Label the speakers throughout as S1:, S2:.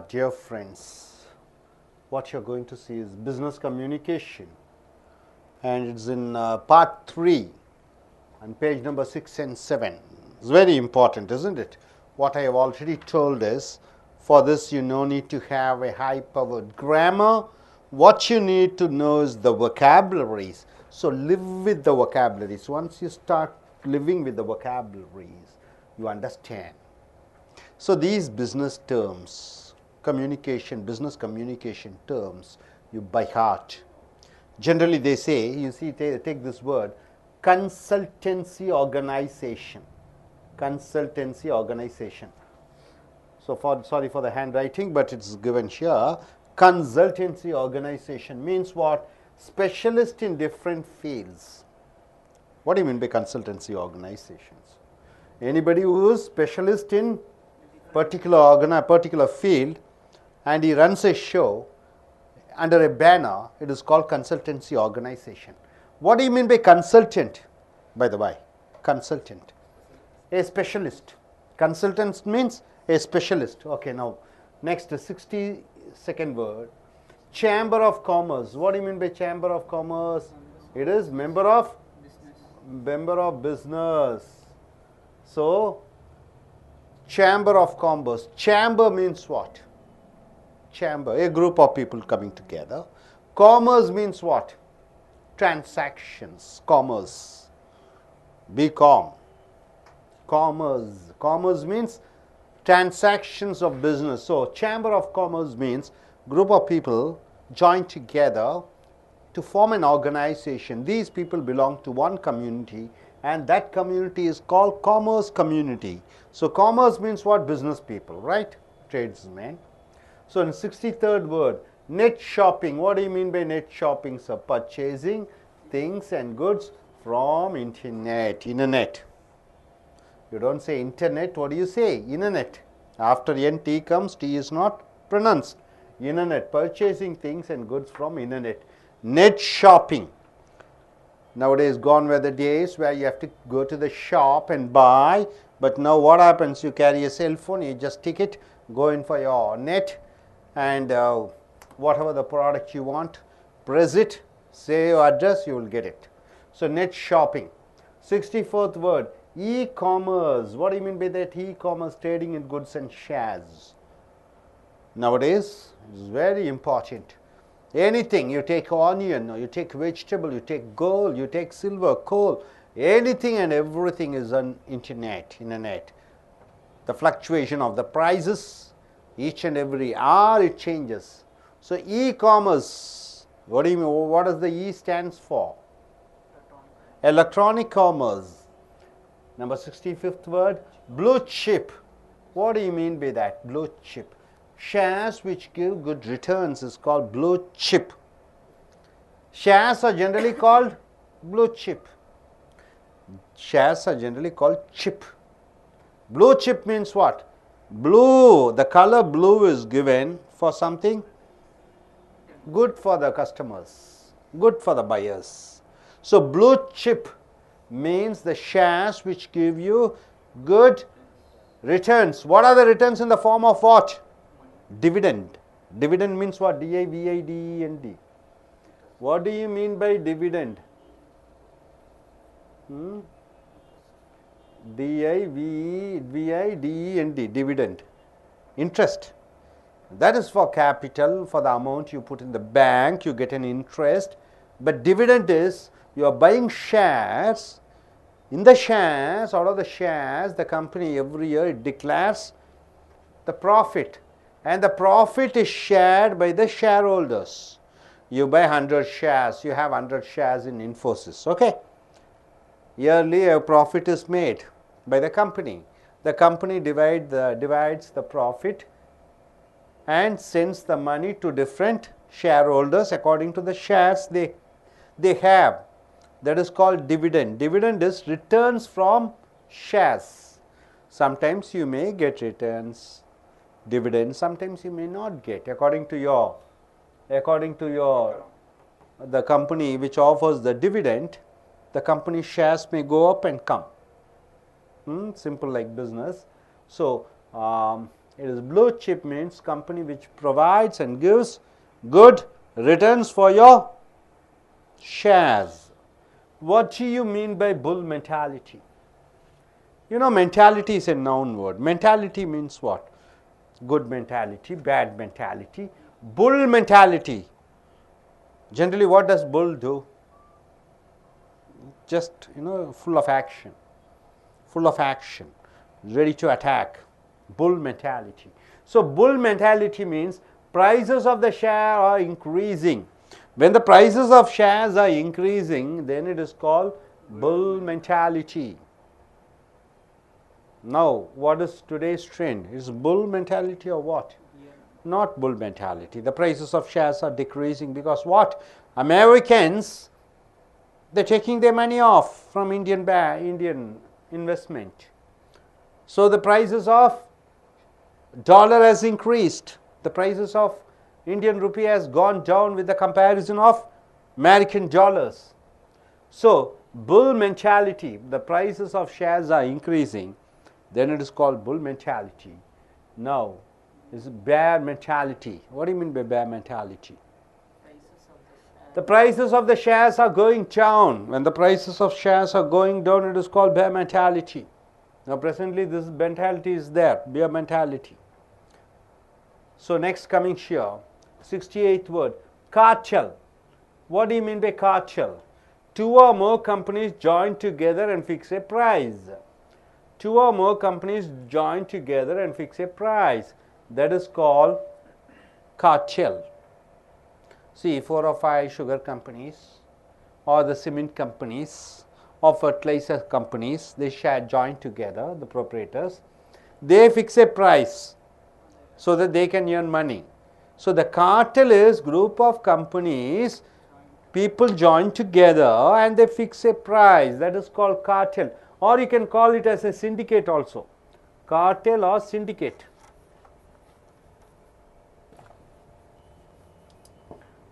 S1: Dear friends, what you're going to see is business communication, and it's in part 3 on page number 6 and 7. It's very important, isn't it? What I have already told is, for this you no need to have a high powered grammar. What you need to know is the vocabularies. So live with the vocabularies. Once you start living with the vocabularies, you understand. So these business terms, business communication terms, you by heart. Generally they say, you see, take this word, consultancy organization. Consultancy organization. So sorry for the handwriting, but it's given here. Consultancy organization means what? Specialist in different fields. What do you mean by consultancy organizations? Anybody who is specialist in particular field, and he runs a show under a banner, it is called consultancy organization. What do you mean by consultant? By the way, consultant, a specialist. Consultant means a specialist. Okay, now next 62nd word, Chamber of Commerce. What do you mean by Chamber of Commerce? It is member of business. So Chamber of Commerce. Chamber means what? Chamber, a group of people coming together. Commerce means what? Transactions. Commerce. BCom. Commerce. Commerce means transactions of business. So Chamber of Commerce means group of people join together to form an organization. These people belong to one community, and that community is called commerce community. So commerce means what? Business people, right? Tradesmen. So in 63rd word, net shopping. What do you mean by net shopping? So purchasing things and goods from internet. You don't say internet, what do you say? Internet. After NT comes, T is not pronounced. Internet, purchasing things and goods from internet. Net shopping. Nowadays gone were the days where you have to go to the shop and buy, but now what happens? You carry a cell phone, you just tick it, go in for your net, and whatever the product you want, press it, say your address, you will get it. So net shopping. 64th word, e-commerce. What do you mean by that? E-commerce, trading in goods and shares. Nowadays, it is very important. Anything, you take onion, or you take vegetable, you take gold, you take silver, coal, anything and everything is on internet. The fluctuation of the prices, each and every hour it changes. So e-commerce, what do you mean? What does the E stands for? Electronic commerce. Number 65th word, blue chip. What do you mean by that? Blue chip. Shares which give good returns is called blue chip. Shares are generally called blue chip. Shares are generally called chip. Blue chip means what? Blue, the color blue is given for something good for the customers, good for the buyers. So blue chip means the shares which give you good returns. What are the returns? In the form of what? Dividend. Dividend means what? D-I-V-I-D-E-N-D. What do you mean by dividend? D-I-V-I-D-E-N-D. Dividend. Interest. That is for capital, for the amount you put in the bank, you get an interest. But dividend is, you are buying shares. In the shares, out of the shares, the company every year it declares the profit. And the profit is shared by the shareholders. You buy 100 shares, you have 100 shares in Infosys, okay? Yearly a profit is made by the company. The company divides the profit and sends the money to different shareholders according to the shares they have. That is called dividend. Dividend is returns from shares. Sometimes you may get returns, dividends, sometimes you may not get, according to the company which offers the dividend. The company shares may go up and come. Simple like business. So It is blue chip means company which provides and gives good returns for your shares. What do you mean by bull mentality? You know, mentality is a noun word. Mentality means what? Good mentality, bad mentality, bull mentality. Generally, what does bull do? Just, full of action, ready to attack. Bull mentality. So, bull mentality means prices of the share are increasing. When the prices of shares are increasing, then it is called bull mentality. Now, what is today's trend? Is bull mentality or what? Yeah. Not bull mentality. The prices of shares are decreasing because what? Americans, they're taking their money off from Indian investment. So, the prices of dollar has increased. The prices of Indian rupee has gone down with the comparison of American dollars. So, bull mentality, the prices of shares are increasing, then it is called bull mentality. Now, is bear mentality. What do you mean by bear mentality? The prices of the shares are going down. When the prices of shares are going down, it is called bear mentality. Now, presently this mentality is there, bear mentality. So, next coming here, 68th word, cartel. What do you mean by cartel? Two or more companies join together and fix a price. Two or more companies join together and fix a price. That is called cartel. See, 4 or 5 sugar companies or the cement companies or fertilizer companies, they join together, the proprietors. They fix a price so that they can earn money. So, the cartel is group of companies, people join together and they fix a price. That is called cartel, or you can call it as a syndicate also. Cartel or syndicate.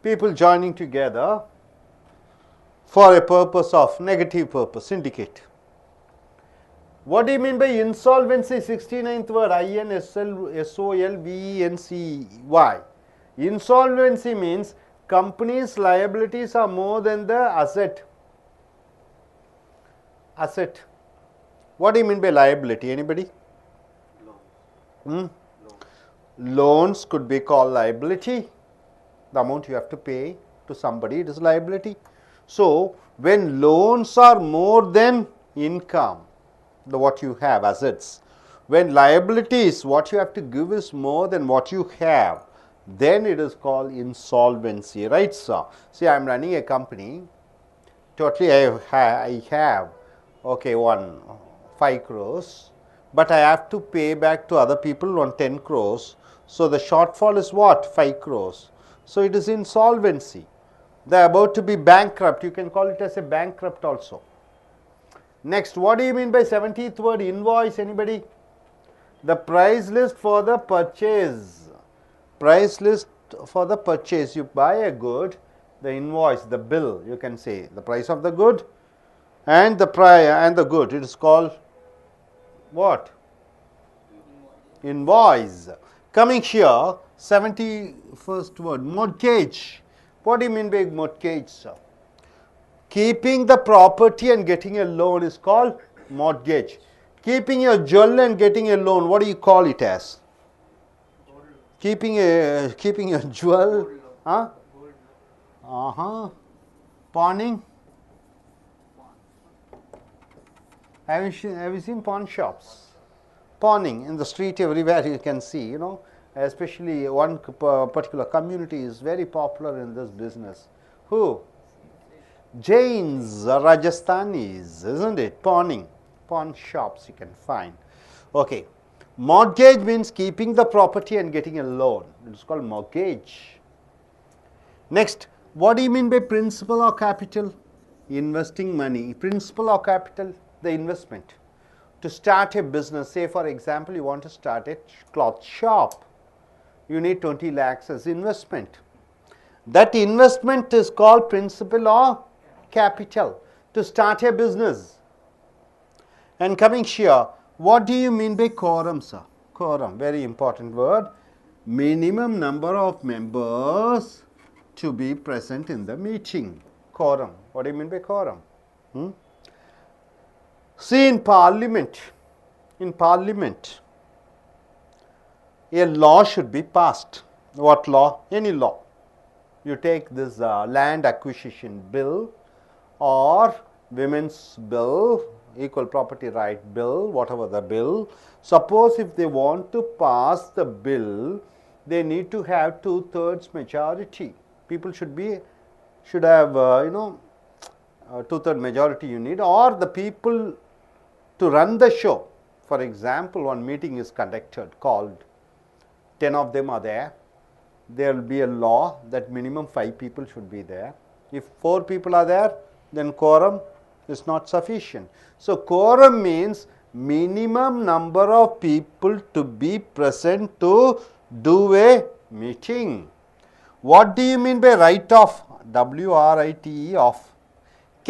S1: People joining together for a purpose of negative purpose, syndicate. What do you mean by insolvency? 69th word, INSOLVENCY. Insolvency means company's liabilities are more than the asset. Asset. What do you mean by liability? Anybody? Loans could be called liability. The amount you have to pay to somebody, it is liability. So, when loans are more than income, what you have, assets, when liabilities, what you have to give is more than what you have, then it is called insolvency, right sir? See, I am running a company, totally I have, okay, 5 crores, but I have to pay back to other people on 10 crores, so the shortfall is what? 5 crores. So, it is insolvency. They are about to be bankrupt. You can call it as a bankrupt also. Next, what do you mean by 70th word, invoice? Anybody? The price list for the purchase. Price list for the purchase. You buy a good, the invoice, the bill, you can say the price of the good and the good. It is called what? Invoice. Coming here, 71st word, mortgage. What do you mean by mortgage, sir? Keeping the property and getting a loan is called mortgage. Keeping your jewel and getting a loan, what do you call it as? Keeping a jewel, huh? Pawning. Have you seen pawn shops? Pawning in the street everywhere you can see, especially one particular community is very popular in this business. Who? Jains, Rajasthanis, isn't it? Pawning, pawn shops you can find. Okay, mortgage means keeping the property and getting a loan. It's called mortgage. Next, what do you mean by principal or capital? Investing money. Principal or capital? The investment. To start a business, say for example, you want to start a cloth shop. You need 20 lakhs as investment. That investment is called principal or capital to start a business. And coming here, what do you mean by quorum, sir? Quorum, very important word. Minimum number of members to be present in the meeting. Quorum. What do you mean by quorum? See, in Parliament, a law should be passed. What law? Any law. You take this land acquisition bill or women's bill, equal property right bill, whatever the bill. Suppose if they want to pass the bill, they need to have 2/3 majority. People should have 2/3 majority you need, or the people to run the show. For example, one meeting is conducted called 10 of them are there. There will be a law that minimum 5 people should be there. If 4 people are there, then quorum is not sufficient. So, quorum means minimum number of people to be present to do a meeting. What do you mean by write-off? WRITE off.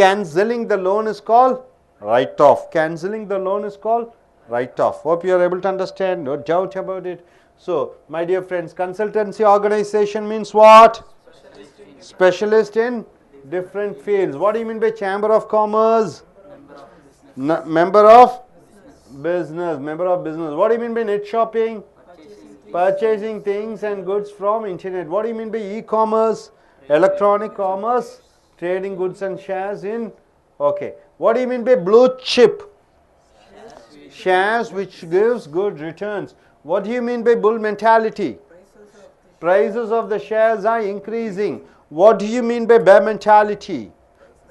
S1: Cancelling the loan is called write-off. Cancelling the loan is called write-off. Hope you are able to understand. No doubt about it. So, my dear friends, consultancy organization means what? Specialist in different fields. What do you mean by Chamber of Commerce? Member of business. Member of business. What do you mean by net shopping? Purchasing things and goods from internet. What do you mean by e-commerce? Electronic commerce. Trading goods and shares in. Okay. What do you mean by blue chip? Shares which gives good returns. What do you mean by bull mentality? Prices of the shares are increasing. What do you mean by bear mentality?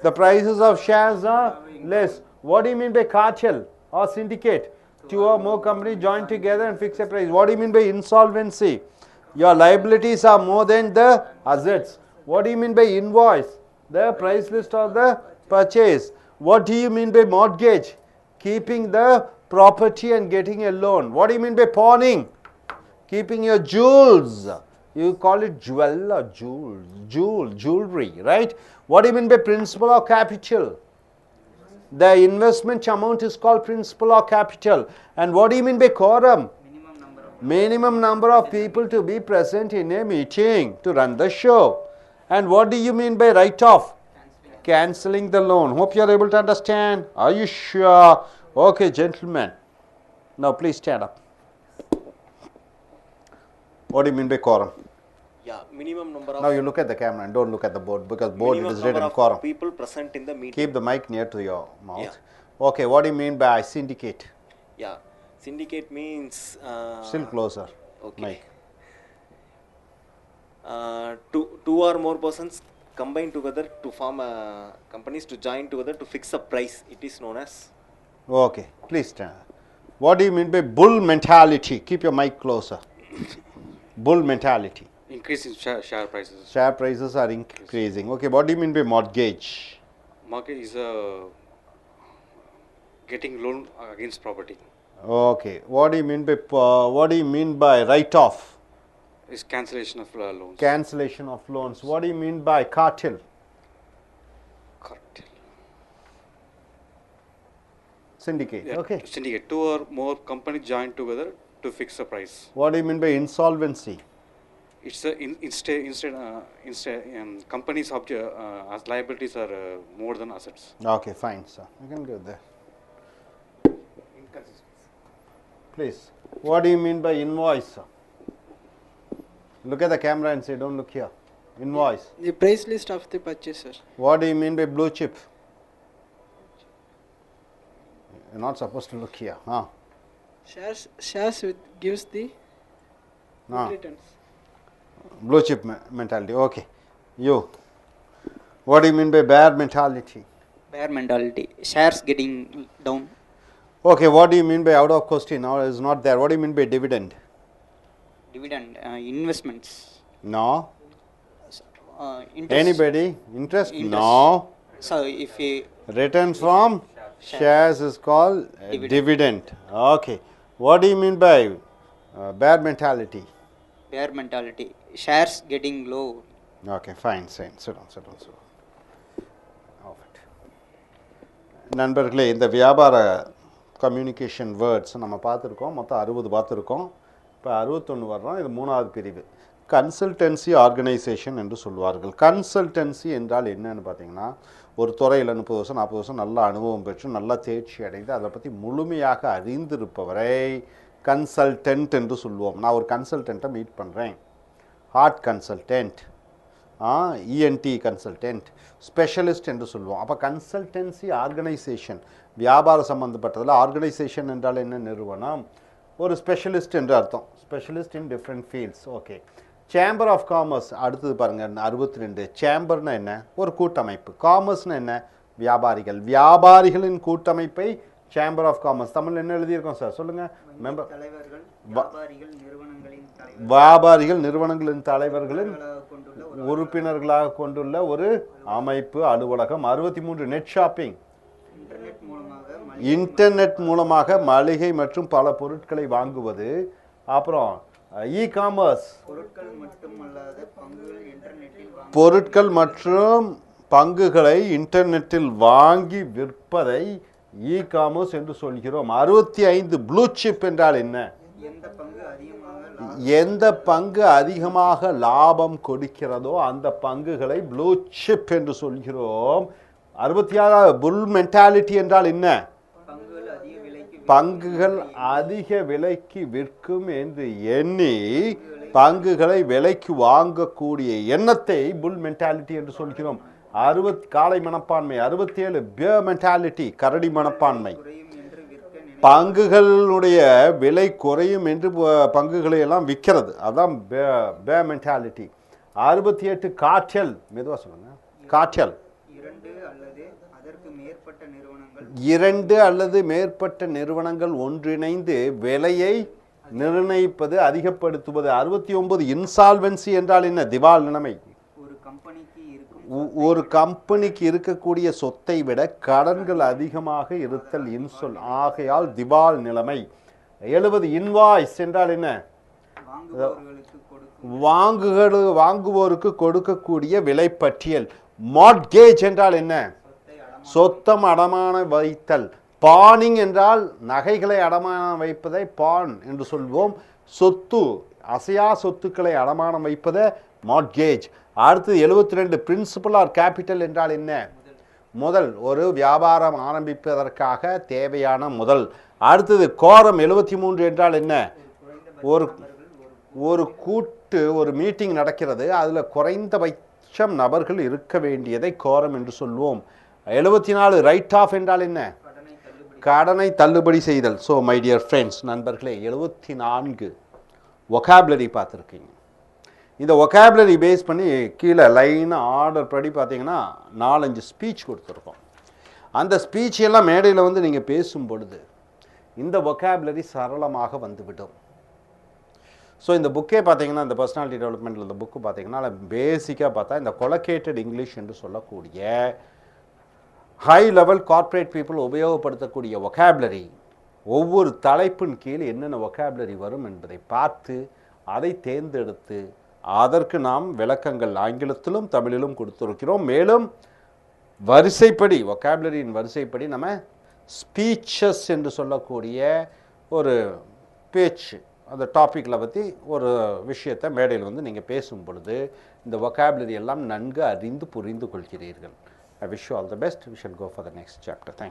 S1: The prices of shares are less. What do you mean by cartel or syndicate? 2 or more companies join together and fix a price. What do you mean by insolvency? Your liabilities are more than the assets. What do you mean by invoice? The price list of the purchase. What do you mean by mortgage? Keeping the property and getting a loan. What do you mean by pawning? Keeping your jewels. You call it jewel or jewelry, right? What do you mean by principal or capital? The investment amount is called principal or capital. And what do you mean by quorum? Minimum number of people to be present in a meeting to run the show. And what do you mean by write-off? Cancelling the loan. Hope you are able to understand. Are you sure? Okay, gentlemen. Now, please stand up. What do you mean by quorum?
S2: Yeah, minimum number of.
S1: Now, you look at the camera and don't look at the board, because board it is written quorum.
S2: People present in the meeting.
S1: Keep the mic near to your mouth.
S2: Yeah.
S1: Okay, what do you mean by syndicate?
S2: Yeah, syndicate means.
S1: Still closer.
S2: Okay.
S1: Mic.
S2: Two or more persons combine together to form companies to join together to fix a price. It is known as.
S1: Okay, please stand. What do you mean by bull mentality? Keep your mic closer. Bull mentality.
S3: Increase in share prices.
S1: Share prices are increasing. Okay, what do you mean by mortgage?
S3: Mortgage is getting loan against property.
S1: Okay, what do you mean by write-off?
S3: Is cancellation of loans.
S1: Cancellation of loans. What do you mean by cartel?
S3: Cartel.
S1: Syndicate.
S3: Yeah,
S1: Okay.
S3: syndicate. 2 or more companies join together to fix a price.
S1: What do you mean by insolvency?
S3: It's a companies as liabilities are more than assets.
S1: Okay, fine, sir. You can go there. Please. What do you mean by invoice, sir? Look at the camera and say, don't look here. Invoice.
S4: The price list of the purchaser.
S1: What do you mean by blue chip? You're not supposed to look here. Huh?
S4: Shares with gives the returns.
S1: Blue chip mentality. Okay. You. What do you mean by bear mentality?
S5: Bear mentality. Shares getting down.
S1: Okay. What do you mean by out of question? Now is not there. What do you mean by dividend?
S5: Dividend. Investments.
S1: No.
S5: Interest.
S1: Anybody? Interest?
S5: Interest.
S1: No.
S5: So if we
S1: Returns from shares is called
S5: Dividend.
S1: Okay. What do you mean by bear mentality?
S5: bear mentality. Shares getting low.
S1: Okay, fine. Sit down. Off it. நண்பர்களே, இந்த வியாபார communication words நம்ம பார்த்துருக்கோம். மொத்தம் 60 பார்த்துருக்கோம். இப்போ 61 வர்றோம். இது 3வது பிரிவு. கன்சல்டன்சி ஆர்கனைசேஷன் என்று சொல்வார்கள். கன்சல்டன்சி என்றால் என்னன்னு பார்த்தீங்கன்னா, ஒரு துறையில் 30 வருஷம் 40 வருஷம் நல்ல அனுபவம் பெற்று நல்லா தேர்ச்சி அடைந்து அதை பற்றி முழுமையாக அறிந்திருப்பவரை கன்சல்டன்ட் என்று சொல்லுவோம். நான் ஒரு கன்சல்டண்ட்டை மீட் பண்ணுறேன், heart consultant, ENT consultant, specialist என்று சொல்லுவோம். அப்போ கன்சல்டன்சி ஆர்கனைசேஷன் வியாபார சம்பந்தப்பட்டதில். ஆர்கனைசேஷன் என்றால் என்ன? நிறுவனம். ஒரு ஸ்பெஷலிஸ்ட் என்று அர்த்தம். Specialist in different fields. Okay. Chamber of commerce அடுத்தது பாருங்கள் 62. சேம்பர்னா என்ன? ஒரு கூட்டமைப்பு. காமர்ஸ்னா என்ன? வியாபாரிகள். வியாபாரிகளின் கூட்டமைப்பை சேம்பர் ஆஃப் காமர்ஸ். தமிழ் என்ன எழுதியிருக்கோம் சார்? சொல்லுங்கள். மெம்பர் வியாபாரிகள் நிறுவனங்களின் தலைவர்களின் உறுப்பினர்களாக கொண்டுள்ள ஒரு அமைப்பு, அலுவலகம். 63. Net shopping. இன்டர்நெட் மூலமாக மளிகை மற்றும் பல பொருட்களை வாங்குவது. அப்புறம் இ காமர்ஸ், பொருட்கள் மற்றும் பங்குகளை இன்டர்நெட்டில் வாங்கி விற்பதை இ காமர்ஸ் என்று சொல்கிறோம். 65. ப்ளூ சிப் என்றால் என்ன? எந்த பங்கு அதிகமாக லாபம் கொடுக்கிறதோ அந்த பங்குகளை ப்ளூ சிப் என்று சொல்கிறோம். 66. புல் மென்டாலிட்டி என்றால் என்ன? பங்குகள் அதிக விலைக்கு விற்கும் என்று எண்ணி பங்குகளை விலைக்கு வாங்கக்கூடிய எண்ணத்தை புல் மென்டாலிட்டி என்று சொல்கிறோம். காளை மனப்பான்மை. 67. பியர் மென்டாலிட்டி, கரடி மனப்பான்மை. பங்குகளுடைய விலை குறையும் என்று பங்குகளை எல்லாம் விற்கிறது, அதான் பே மென்டாலிட்டி. 68. காற்றல். மெதுவாக சொல்லுங்க. காற்றல். 2 அல்லது மேற்பட்ட நிறுவனங்கள் ஒன்றிணைந்து விலையை நிர்ணயிப்பது, அதிகப்படுத்துவது. 69. இன்சால்வென்சி என்றால் என்ன? திவால் நிலைமை. ஒரு கம்பெனிக்கு இருக்கக்கூடிய சொத்தை விட கடன்கள் அதிகமாக இருத்தல் இன்சொல், ஆகையால் திவால் நிலைமை. 70. இன்வாய்ஸ் என்றால் என்ன? வாங்குவோருக்கு கொடுக்கக்கூடிய விலைப்பட்டியல். மார்ட்கேஜ் என்றால் என்ன? சொத்தம் அடமான வைத்தல். பானிங் என்றால் நகைகளை அடமானம் வைப்பதை பான் என்று சொல்வோம். சொத்து, அசையா சொத்துக்களை அடமானம் வைப்பதை மார்ட்கேஜ். அடுத்து 72. பிரின்சிபல் ஆர் கேபிட்டல் என்றால் என்ன? முதல். ஒரு வியாபாரம் ஆரம்பிப்பதற்காக தேவையான முதல். அடுத்தது கோரம். 73 என்றால் என்ன? ஒரு மீட்டிங் நடக்கிறது, அதில் குறைந்தபட்சம் நபர்கள் இருக்க வேண்டியதை கோரம் என்று சொல்வோம். 74. ரைட் ஆஃப் என்றால் என்ன? கடனை தள்ளுபடி செய்தல். ஸோ மை டியர் ஃப்ரெண்ட்ஸ், நண்பர்களே, 74 ஒகாபுலரி பார்த்துருக்கீங்க. இந்த ஒகாபுலரி பேஸ் பண்ணி கீழே லைனாக ஆர்டர் படி பார்த்தீங்கன்னா 4-5 ஸ்பீச் கொடுத்துருக்கோம். அந்த ஸ்பீச்செல்லாம் மேடையில் வந்து நீங்கள் பேசும் பொழுது இந்த ஒகாபுலரி சரளமாக வந்துவிடும். ஸோ இந்த புக்கே பார்த்தீங்கன்னா, இந்த பர்சனாலிட்டி டெவலப்மெண்ட்டில் இந்த புக்கு பார்த்தீங்கன்னா பேசிக்காக பார்த்தா இந்த கொலகேட்டட் இங்கிலீஷ் என்று சொல்லக்கூடிய ஹை லெவல் கார்ப்பரேட் பீப்புள் உபயோகப்படுத்தக்கூடிய ஒகாபுலரி, ஒவ்வொரு தலைப்பின் கீழ் என்னென்ன ஒகாபுலரி வரும் என்பதை பார்த்து அதை தேர்ந்தெடுத்து அதற்கு நாம் விளக்கங்கள் ஆங்கிலத்திலும் தமிழிலும் கொடுத்துருக்கிறோம். மேலும் வரிசைப்படி, ஒகாபுலரியின் வரிசைப்படி நம்ம ஸ்பீச்சஸ் என்று சொல்லக்கூடிய ஒரு பேச்சு, அந்த டாப்பிக்கில் பற்றி ஒரு விஷயத்தை மேடையில் வந்து நீங்கள் பேசும் பொழுது இந்த ஒகாபுலரி எல்லாம் நன்கு அறிந்து புரிந்து கொள்கிறீர்கள். I wish you all the best. We shall go for the next chapter. Thank you.